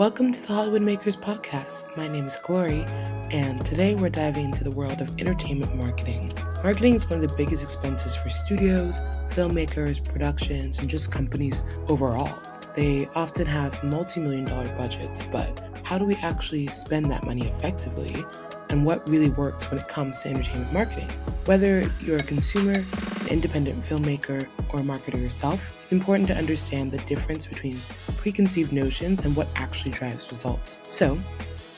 Welcome to the Hollywood Makers Podcast. My name is Glori, and today we're diving into the world of entertainment marketing. Marketing is one of the biggest expenses for studios, filmmakers, productions, and just companies overall. They often have multi-million-dollar budgets, but how do we actually spend that money effectively? And what really works when it comes to entertainment marketing? Whether you're a consumer, an independent filmmaker, or a marketer yourself, it's important to understand the difference between preconceived notions and what actually drives results. So,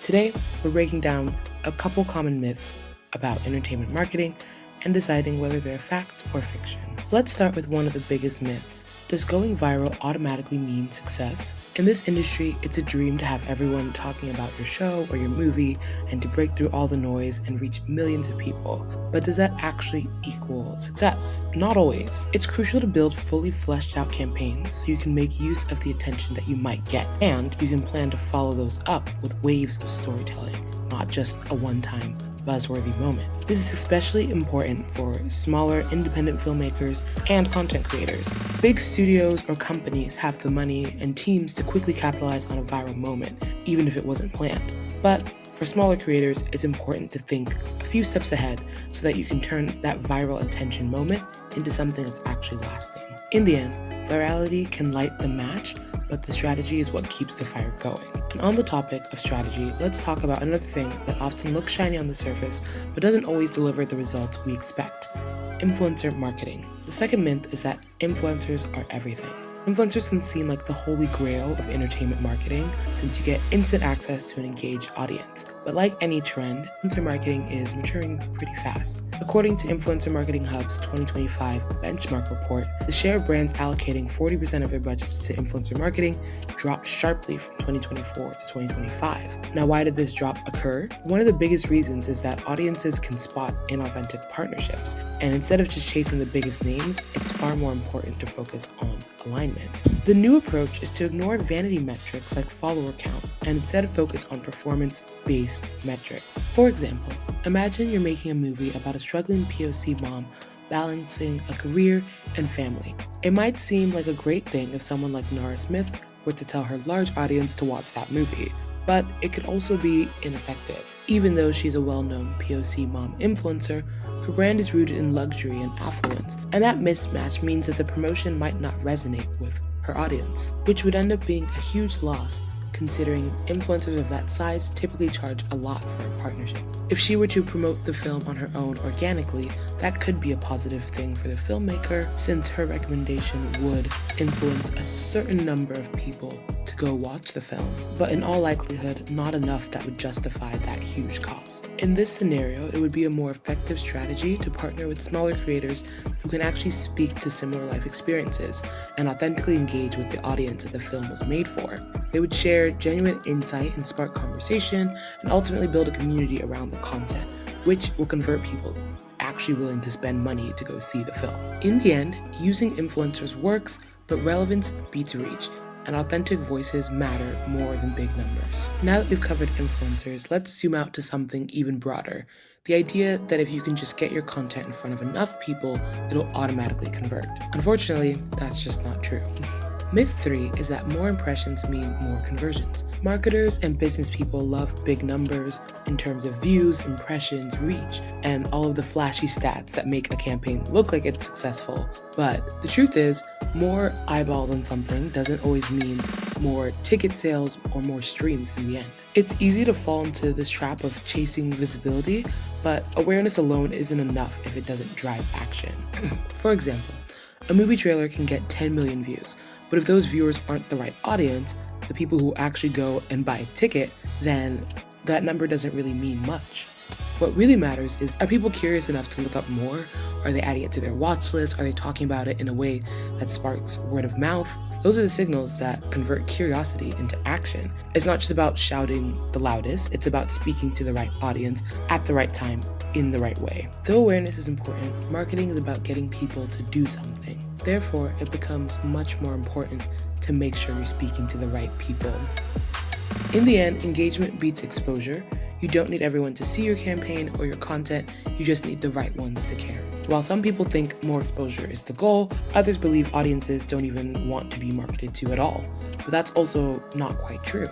today we're breaking down a couple common myths about entertainment marketing and deciding whether they're fact or fiction. Let's start with one of the biggest myths. Does going viral automatically mean success? In this industry, it's a dream to have everyone talking about your show or your movie and to break through all the noise and reach millions of people. But does that actually equal success? Not always. It's crucial to build fully fleshed out campaigns so you can make use of the attention that you might get, and you can plan to follow those up with waves of storytelling, not just a one-time buzzworthy moment. This is especially important for smaller independent filmmakers and content creators. Big studios or companies have the money and teams to quickly capitalize on a viral moment, even if it wasn't planned. But for smaller creators, it's important to think a few steps ahead so that you can turn that viral attention moment into something that's actually lasting. In the end, virality can light the match, but the strategy is what keeps the fire going. And on the topic of strategy, let's talk about another thing that often looks shiny on the surface, but doesn't always deliver the results we expect: influencer marketing. The second myth is that influencers are everything. Influencers can seem like the holy grail of entertainment marketing since you get instant access to an engaged audience. But like any trend, influencer marketing is maturing pretty fast. According to Influencer Marketing Hub's 2025 benchmark report, the share of brands allocating 40% of their budgets to influencer marketing dropped sharply from 2024 to 2025. Now, why did this drop occur? One of the biggest reasons is that audiences can spot inauthentic partnerships, and instead of just chasing the biggest names, it's far more important to focus on alignment. The new approach is to ignore vanity metrics like follower count and instead focus on performance-based metrics. For example, imagine you're making a movie about a struggling POC mom balancing a career and family. It might seem like a great thing if someone like Nara Smith were to tell her large audience to watch that movie, but it could also be ineffective. Even though she's a well-known POC mom influencer, her brand is rooted in luxury and affluence, and that mismatch means that the promotion might not resonate with her audience, which would end up being a huge loss considering influencers of that size typically charge a lot for a partnership. If she were to promote the film on her own organically, that could be a positive thing for the filmmaker since her recommendation would influence a certain number of people to go watch the film, but in all likelihood, not enough that would justify that huge cost. In this scenario, it would be a more effective strategy to partner with smaller creators who can actually speak to similar life experiences and authentically engage with the audience that the film was made for. They would share genuine insight and spark conversation and ultimately build a community around the content, which will convert people actually willing to spend money to go see the film. In the end, using influencers works, but relevance beats reach, and authentic voices matter more than big numbers. Now that we've covered influencers, let's zoom out to something even broader. The idea that if you can just get your content in front of enough people, it'll automatically convert. Unfortunately, that's just not true. Myth 3 is that more impressions mean more conversions. Marketers and business people love big numbers in terms of views, impressions, reach, and all of the flashy stats that make a campaign look like it's successful. But the truth is, more eyeballs on something doesn't always mean more ticket sales or more streams in the end. It's easy to fall into this trap of chasing visibility, but awareness alone isn't enough if it doesn't drive action. For example, a movie trailer can get 10 million views, but if those viewers aren't the right audience, the people who actually go and buy a ticket, then that number doesn't really mean much. What really matters is, are people curious enough to look up more? Are they adding it to their watch list? Are they talking about it in a way that sparks word of mouth? Those are the signals that convert curiosity into action. It's not just about shouting the loudest, it's about speaking to the right audience at the right time in the right way. Though awareness is important, marketing is about getting people to do something. Therefore, it becomes much more important to make sure you're speaking to the right people. In the end, engagement beats exposure. You don't need everyone to see your campaign or your content, you just need the right ones to care. While some people think more exposure is the goal, others believe audiences don't even want to be marketed to at all. But that's also not quite true.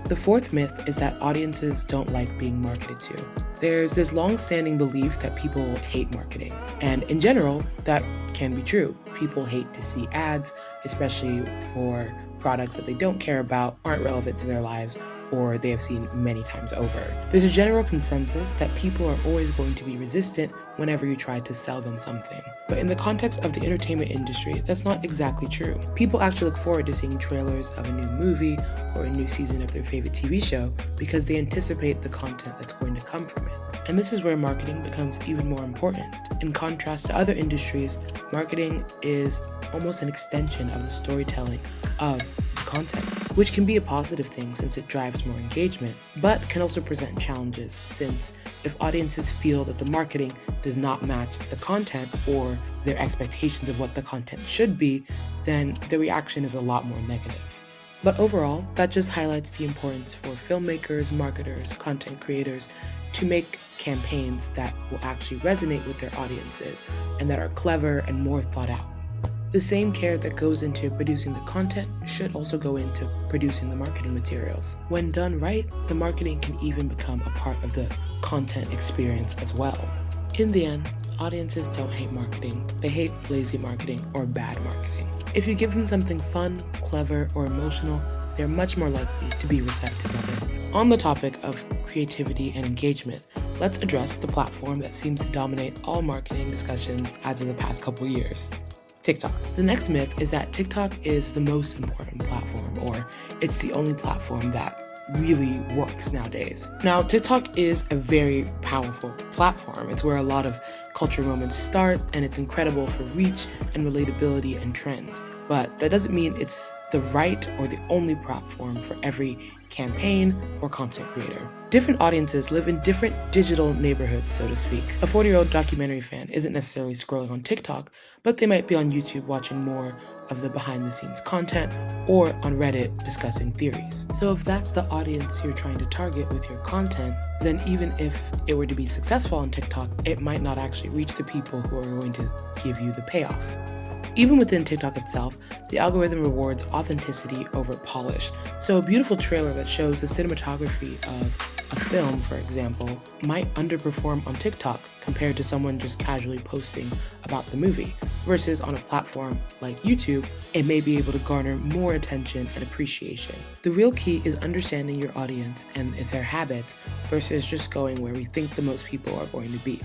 The fourth myth is that audiences don't like being marketed to. There's this long-standing belief that people hate marketing, and in general, that can be true. People hate to see ads, especially for products that they don't care about, aren't relevant to their lives, or they have seen many times over. There's a general consensus that people are always going to be resistant whenever you try to sell them something. But in the context of the entertainment industry, that's not exactly true. People actually look forward to seeing trailers of a new movie or a new season of their favorite TV show because they anticipate the content that's going to come from it. And this is where marketing becomes even more important. In contrast to other industries, marketing is almost an extension of the storytelling of content, which can be a positive thing since it drives more engagement, but can also present challenges since if audiences feel that the marketing does not match the content or their expectations of what the content should be, then the reaction is a lot more negative. But overall, that just highlights the importance for filmmakers, marketers, content creators to make campaigns that will actually resonate with their audiences and that are clever and more thought out. The same care that goes into producing the content should also go into producing the marketing materials. When done right, the marketing can even become a part of the content experience as well. In the end, audiences don't hate marketing. They hate lazy marketing or bad marketing. If you give them something fun, clever, or emotional, they're much more likely to be receptive of it. On the topic of creativity and engagement, let's address the platform that seems to dominate all marketing discussions as of the past couple years. TikTok. The next myth is that TikTok is the most important platform, or it's the only platform that really works nowadays. Now, TikTok is a very powerful platform. It's where a lot of cultural moments start, and it's incredible for reach and relatability and trends. But that doesn't mean it's the right or the only platform for every campaign or content creator. Different audiences live in different digital neighborhoods, so to speak. A 40-year-old documentary fan isn't necessarily scrolling on TikTok, but they might be on YouTube watching more of the behind-the-scenes content or on Reddit discussing theories. So if that's the audience you're trying to target with your content, then even if it were to be successful on TikTok, it might not actually reach the people who are going to give you the payoff. Even within TikTok itself, the algorithm rewards authenticity over polish. So a beautiful trailer that shows the cinematography of a film, for example, might underperform on TikTok compared to someone just casually posting about the movie, versus on a platform like YouTube, it may be able to garner more attention and appreciation. The real key is understanding your audience and their habits versus just going where we think the most people are going to be.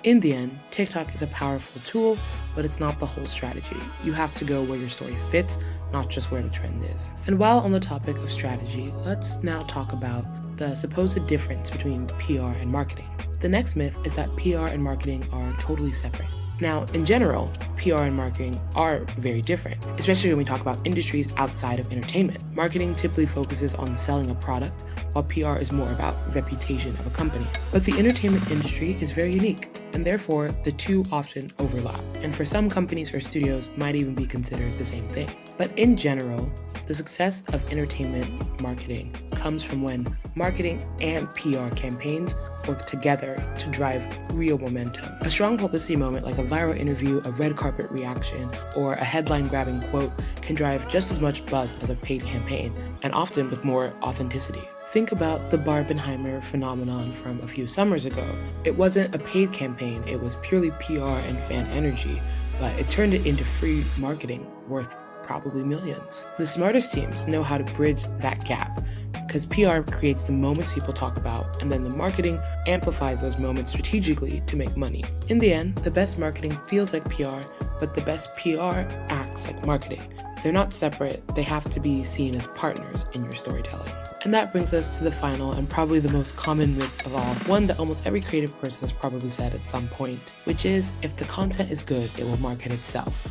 In the end, TikTok is a powerful tool, but it's not the whole strategy. You have to go where your story fits, not just where the trend is. And while on the topic of strategy, let's now talk about the supposed difference between PR and marketing. The next myth is that PR and marketing are totally separate. Now, in general, PR and marketing are very different, especially when we talk about industries outside of entertainment. Marketing typically focuses on selling a product, while PR is more about reputation of a company. But the entertainment industry is very unique, and therefore the two often overlap. And for some companies or studios might even be considered the same thing. But in general, the success of entertainment marketing comes from when marketing and PR campaigns work together to drive real momentum. A strong publicity moment like a viral interview, a red carpet reaction, or a headline-grabbing quote can drive just as much buzz as a paid campaign, and often with more authenticity. Think about the Barbenheimer phenomenon from a few summers ago. It wasn't a paid campaign, it was purely PR and fan energy, but it turned it into free marketing worth probably millions. The smartest teams know how to bridge that gap, because PR creates the moments people talk about, and then the marketing amplifies those moments strategically to make money. In the end, the best marketing feels like PR, but the best PR acts like marketing. They're not separate, they have to be seen as partners in your storytelling. And that brings us to the final and probably the most common myth of all, one that almost every creative person has probably said at some point, which is if the content is good, it will market itself.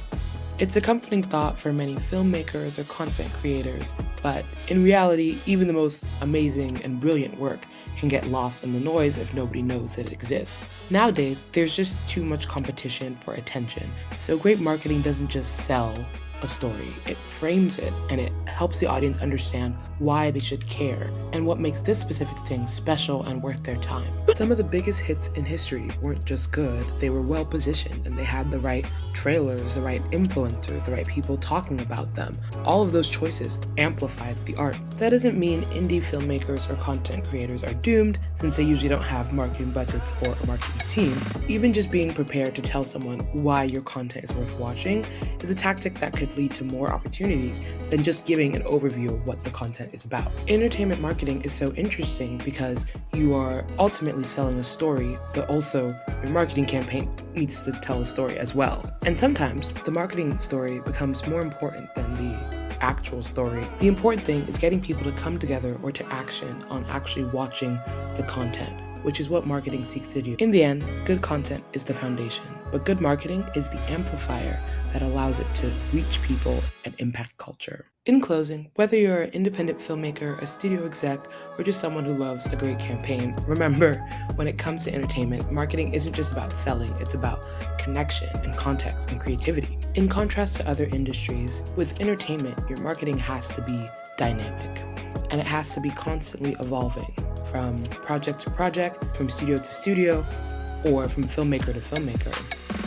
It's a comforting thought for many filmmakers or content creators, but in reality, even the most amazing and brilliant work can get lost in the noise if nobody knows it exists. Nowadays, there's just too much competition for attention, so great marketing doesn't just sell, a story. It frames it and it helps the audience understand why they should care and what makes this specific thing special and worth their time. Some of the biggest hits in history weren't just good, they were well positioned and they had the right trailers, the right influencers, the right people talking about them. All of those choices amplified the art. That doesn't mean indie filmmakers or content creators are doomed, since they usually don't have marketing budgets or a marketing team. Even just being prepared to tell someone why your content is worth watching is a tactic that could lead to more opportunities than just giving an overview of what the content is about. Entertainment marketing is so interesting because you are ultimately selling a story, but also your marketing campaign needs to tell a story as well. And sometimes the marketing story becomes more important than the actual story. The important thing is getting people to come together or to action on actually watching the content, which is what marketing seeks to do. In the end, good content is the foundation, but good marketing is the amplifier that allows it to reach people and impact culture. In closing, whether you're an independent filmmaker, a studio exec, or just someone who loves a great campaign, remember, when it comes to entertainment, marketing isn't just about selling, it's about connection and context and creativity. In contrast to other industries, with entertainment, your marketing has to be dynamic, and it has to be constantly evolving from project to project, from studio to studio, or from filmmaker to filmmaker.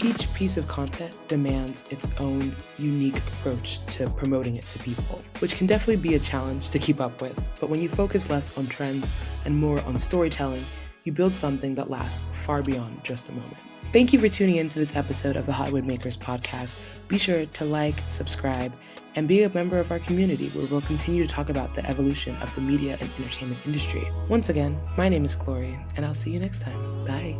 Each piece of content demands its own unique approach to promoting it to people, which can definitely be a challenge to keep up with. But when you focus less on trends and more on storytelling, you build something that lasts far beyond just a moment. Thank you for tuning in to this episode of the Hollywood Makers Podcast. Be sure to like, subscribe, and be a member of our community where we'll continue to talk about the evolution of the media and entertainment industry. Once again, my name is Glori, and I'll see you next time. Bye.